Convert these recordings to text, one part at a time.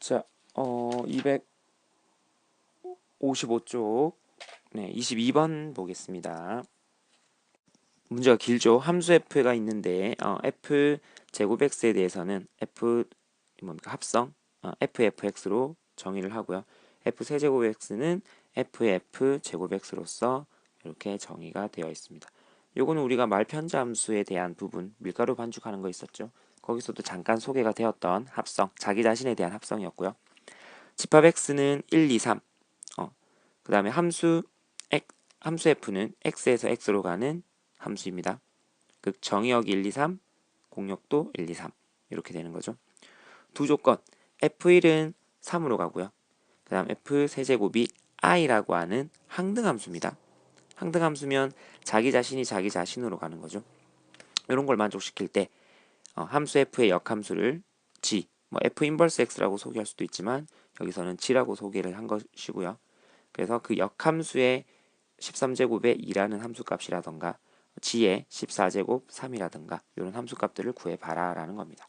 자, 255쪽, 네, 22번 보겠습니다. 문제가 길죠. 함수 f가 있는데, f 제곱 x에 대해서는 f 뭡니까 합성, ffx로 정의를 하고요. f 세제곱 x는 ff 제곱 x로서 이렇게 정의가 되어 있습니다. 요거는 우리가 말편자 함수에 대한 부분, 밀가루 반죽하는 거 있었죠. 거기서도 잠깐 소개가 되었던 합성, 자기 자신에 대한 합성이었고요. 집합 x는 1, 2, 3. 그 다음에 함수 f는 x에서 x로 가는 함수입니다. 극 정의역이 1, 2, 3, 공역도 1, 2, 3 이렇게 되는 거죠. 두 조건 f1은 3으로 가고요. 그 다음 f 세제곱이 i라고 하는 항등함수입니다. 항등함수면 자기 자신이 자기 자신으로 가는 거죠. 이런 걸 만족시킬 때 함수 f의 역함수를 g, f 인버스 x라고 소개할 수도 있지만 여기서는 g라고 소개를 한 것이고요. 그래서 그 역함수의 13제곱의 2라는 함수값이라던가 g의 14제곱 3이라든가 이런 함수값들을 구해봐라 라는 겁니다.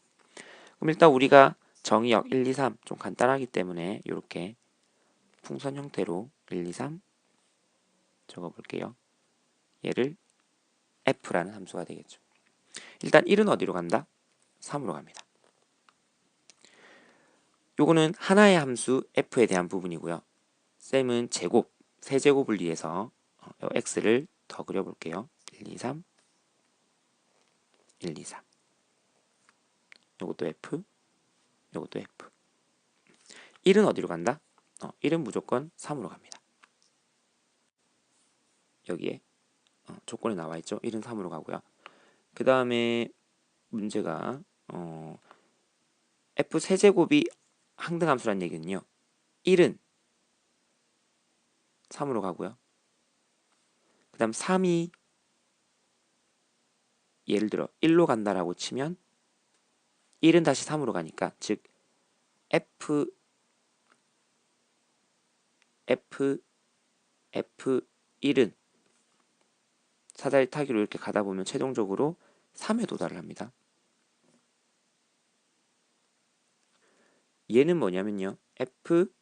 그럼 일단 우리가 정의역 1, 2, 3 좀 간단하기 때문에 이렇게 풍선 형태로 1, 2, 3 적어볼게요. 얘를 f라는 함수가 되겠죠. 일단 1은 어디로 간다? 3으로 갑니다. 요거는 하나의 함수 f에 대한 부분이고요. 쌤은 제곱, 세제곱을 위해서 x를 더 그려볼게요. 1, 2, 3, 1, 2, 3. 요것도 f, 요것도 f. 1은 어디로 간다? 1은 무조건 3으로 갑니다. 여기에 조건이 나와 있죠. 1은 3으로 가고요. 그 다음에 문제가 f 세제곱이 항등함수란 얘기는요. 1은 3으로 가고요. 그 다음 3이 예를 들어 1로 간다라고 치면 1은 다시 3으로 가니까 즉 F1은 사다리 타기로 이렇게 가다 보면 최종적으로 3에 도달을 합니다. 얘는 뭐냐면요. F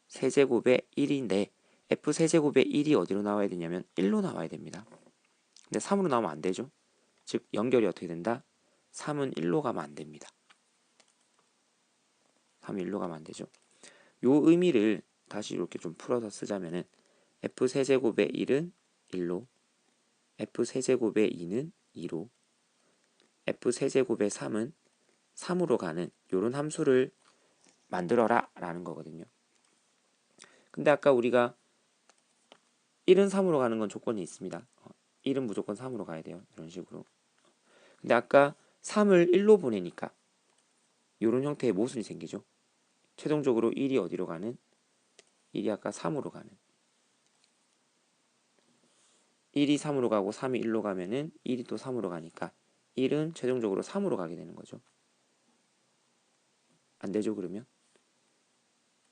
세제곱의 1인데 F 세제곱의 1이 어디로 나와야 되냐면 1로 나와야 됩니다. 근데 3으로 나오면 안 되죠. 즉 연결이 어떻게 된다? 3은 1로 가면 안 됩니다. 3은 1로 가면 안 되죠. 요 의미를 다시 이렇게 좀 풀어서 쓰자면은 F 세제곱의 1은 1로 F 세제곱의 2는 2로 F 세제곱의 3은 3으로 가는 요런 함수를 만들어라 라는 거거든요. 근데 아까 우리가 1은 3으로 가는 건 조건이 있습니다. 1은 무조건 3으로 가야 돼요. 이런 식으로. 근데 아까 3을 1로 보내니까 이런 형태의 모순이 생기죠. 최종적으로 1이 어디로 가는? 1이 아까 3으로 가는. 1이 3으로 가고 3이 1로 가면은 1이 또 3으로 가니까 1은 최종적으로 3으로 가게 되는 거죠. 안 되죠, 그러면?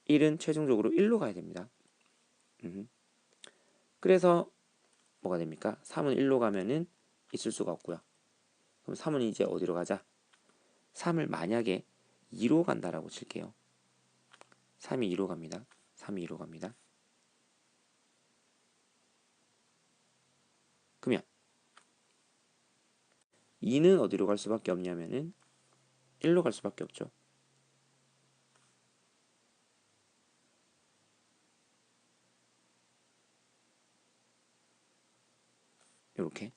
1은 최종적으로 1로 가야 됩니다. 그래서 뭐가 됩니까? 3은 1로 가면은 있을 수가 없고요. 그럼 3은 이제 어디로 가자? 3을 만약에 2로 간다라고 칠게요. 3이 2로 갑니다. 3이 2로 갑니다. 그러면 2는 어디로 갈 수밖에 없냐면은 1로 갈 수밖에 없죠. 이렇게.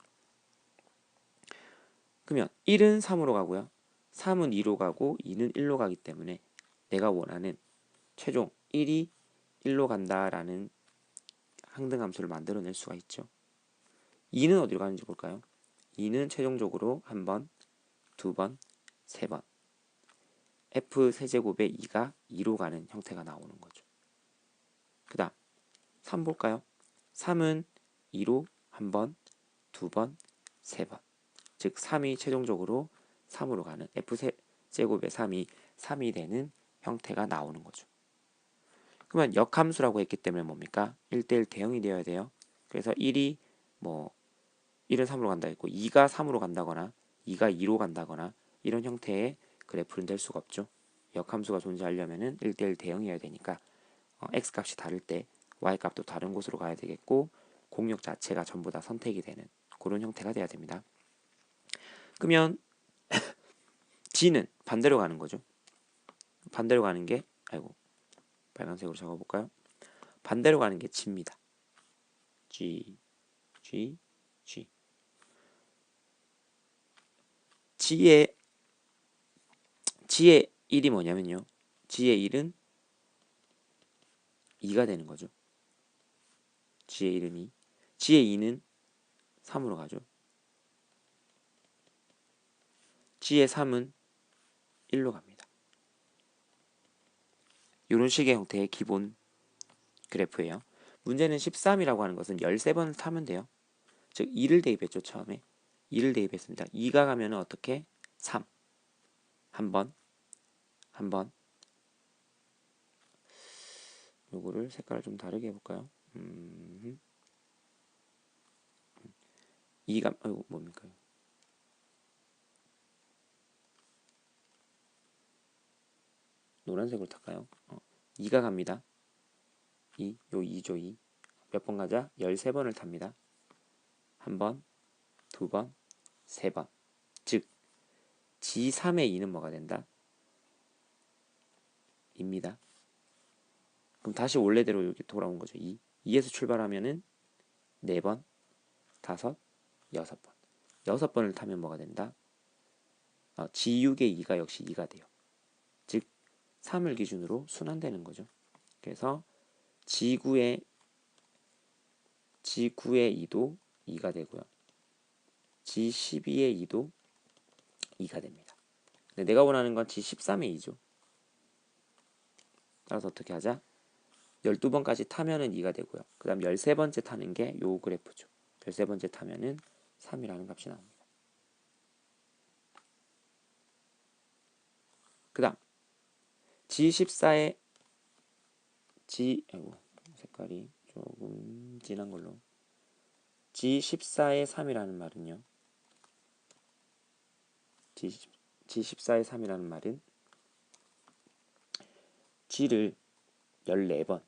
그러면 1은 3으로 가고요. 3은 2로 가고 2는 1로 가기 때문에 내가 원하는 최종 1이 1로 간다라는 항등함수를 만들어낼 수가 있죠. 2는 어디로 가는지 볼까요? 2는 최종적으로 한 번, 두 번, 세 번. f 세제곱의 2가 2로 가는 형태가 나오는 거죠. 그 다음 3 볼까요? 3은 2로 한 번, 두 번, 세 번. 즉 3이 최종적으로 3으로 가는 f제곱의 3이 되는 형태가 나오는 거죠. 그러면 역함수라고 했기 때문에 뭡니까? 1대1 대응이 되어야 돼요. 그래서 1이 1은 3으로 간다 했고 2가 3으로 간다거나 2가 2로 간다거나 이런 형태의 그래프는 될 수가 없죠. 역함수가 존재하려면은 1대1 대응이어야 되니까 x 값이 다를 때 y 값도 다른 곳으로 가야 되겠고 공역 자체가 전부 다 선택이 되는 그런 형태가 돼야 됩니다. 그러면 g는 반대로 가는 거죠. 반대로 가는 게 빨간색으로 적어볼까요? 반대로 가는 게 g입니다. g g의 1이 뭐냐면요. g의 1은 2가 되는 거죠. g의 1은 2. g의 2는 3으로 가죠. g의 3은 1로 갑니다. 이런 식의 형태의 기본 그래프예요. 문제는 13이라고 하는 것은 13번을 타면 돼요. 즉 2를 대입했죠. 처음에 2를 대입했습니다. 2가 가면은 어떻게? 3 한번 요거를 색깔을 좀 다르게 해볼까요? 2가 뭡니까? 노란색으로 탈까요? 2가 갑니다. 2, 요 2죠 2. 몇 번 가자? 13번을 탑니다. 한 번, 두 번, 세 번. 즉 G3의 2는 뭐가 된다? 입니다. 그럼 다시 원래대로 이렇게 돌아온 거죠. 2. 2에서 출발하면은 4번, 5, 6번. 6번을 타면 뭐가 된다? G6의 2가 역시 2가 돼요. 즉 3을 기준으로 순환되는 거죠. 그래서 G9의 2도 2가 되고요. G12의 2도 2가 됩니다. 근데 내가 원하는 건 G13의 2죠. 따라서 어떻게 하자? 12번까지 타면은 2가 되고요. 그 다음 13번째 타는 게 요 그래프죠. 13번째 타면은 3이라는 값이 나옵니다. 그 다음 G14의 색깔이 조금 진한 걸로 G14의 3이라는 말은요. G14의 3이라는 말은 G를 14번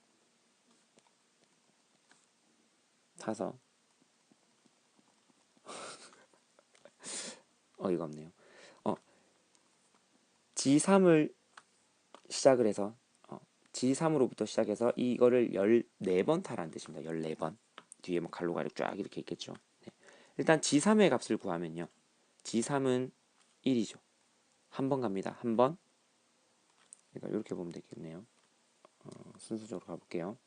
타서 어이가 없네요. G3을 시작을 해서 G3으로부터 시작해서 이거를 14번 타라는 뜻입니다. 14번. 뒤에 뭐 갈로가로 쫙 이렇게 있겠죠. 네. 일단 G3의 값을 구하면요. G3은 1이죠. 한 번 갑니다. 한 번. 그러니까 이렇게 보면 되겠네요. 순서적으로 가볼게요.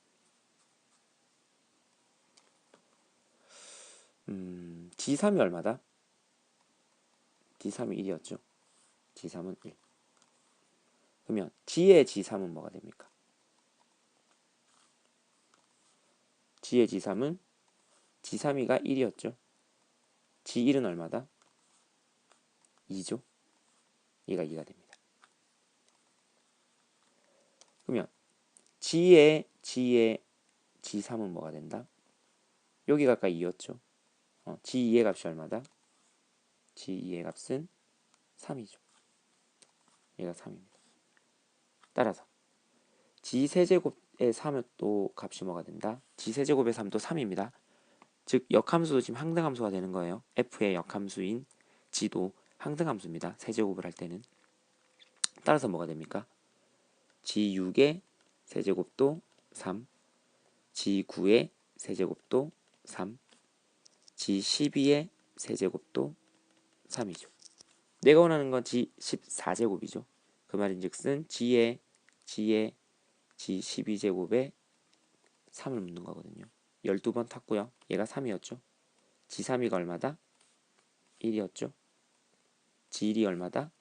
G3이 얼마다? G3이 1이었죠. G3은 1. 그러면 G의 G3은 뭐가 됩니까? G의 G3은 G3이가 1이었죠. G1은 얼마다? 2죠. 얘가 2가 됩니다. 그러면 G의 G3은 뭐가 된다? 여기가 아까 2였죠. G2의 값이 얼마다? G2의 값은 3이죠. 얘가 3입니다. 따라서 G세제곱의 3은 또 값이 뭐가 된다? G세제곱의 3도 3입니다. 즉 역함수도 지금 항등함수가 되는 거예요. F의 역함수인 G도 항등함수입니다. 세제곱을 할 때는. 따라서 뭐가 됩니까? G6의 세제곱도 3, G9의 세제곱도 3, G12의 세제곱도 3이죠. 내가 원하는 건 G14제곱이죠. 그 말인즉슨 G의 G12제곱에 3을 묻는 거거든요. 12번 탔고요. 얘가 3이었죠. G3이가 얼마다? 1이었죠. G1이 얼마다?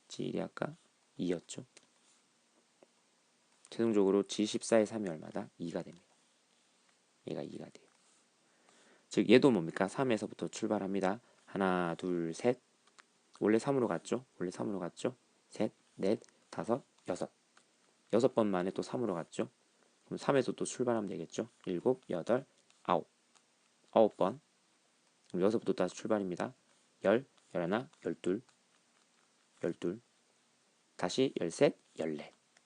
G1이 아까 2였죠. 최종적으로 G14의 3이 얼마다? 2가 됩니다. 얘가 2가 돼요. 즉 얘도 뭡니까? 3에서부터 출발합니다. 하나, 둘, 셋. 원래 3으로 갔죠? 원래 3으로 갔죠? 셋, 넷, 다섯, 여섯. 6번 만에 또 3으로 갔죠? 그럼 3에서 또 출발하면 되겠죠? 7, 8, 9. 9번. 그럼 여기서부터 다시 출발입니다. 10, 11, 12, 12. 다시 13, 14.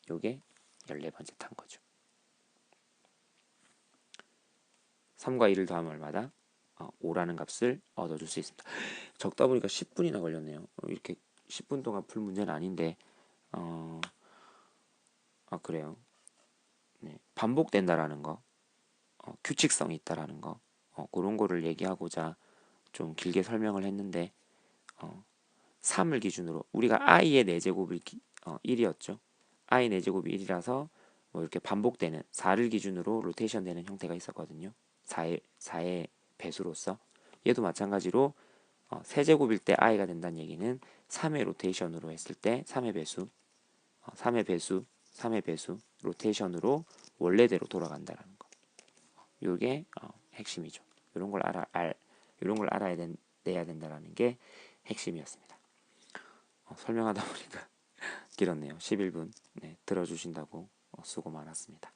요게 14번째 탄거죠. 3과 2를 더하면 얼마다? 5라는 값을 얻어줄 수 있습니다. 적다 보니까 10분이나 걸렸네요. 이렇게 10분 동안 풀 문제는 아닌데 그래요. 네, 반복된다라는 거, 규칙성이 있다라는 거, 그런 거를 얘기하고자 좀 길게 설명을 했는데 3을 기준으로 우리가 i의 4제곱이 1이었죠. i 4제곱이 1이라서 뭐 이렇게 반복되는 4를 기준으로 로테이션 되는 형태가 있었거든요. 4의 배수로서 얘도 마찬가지로 세제곱일 때 i가 된다는 얘기는 3의 로테이션으로 했을 때 3의 배수, 3의 배수, 3의 배수 로테이션으로 원래대로 돌아간다는 거. 이게 핵심이죠. 이런 걸 이런 걸 내야 된다라는 게 핵심이었습니다. 설명하다 보니까 길었네요. 11분. 네, 들어주신다고 수고 많았습니다.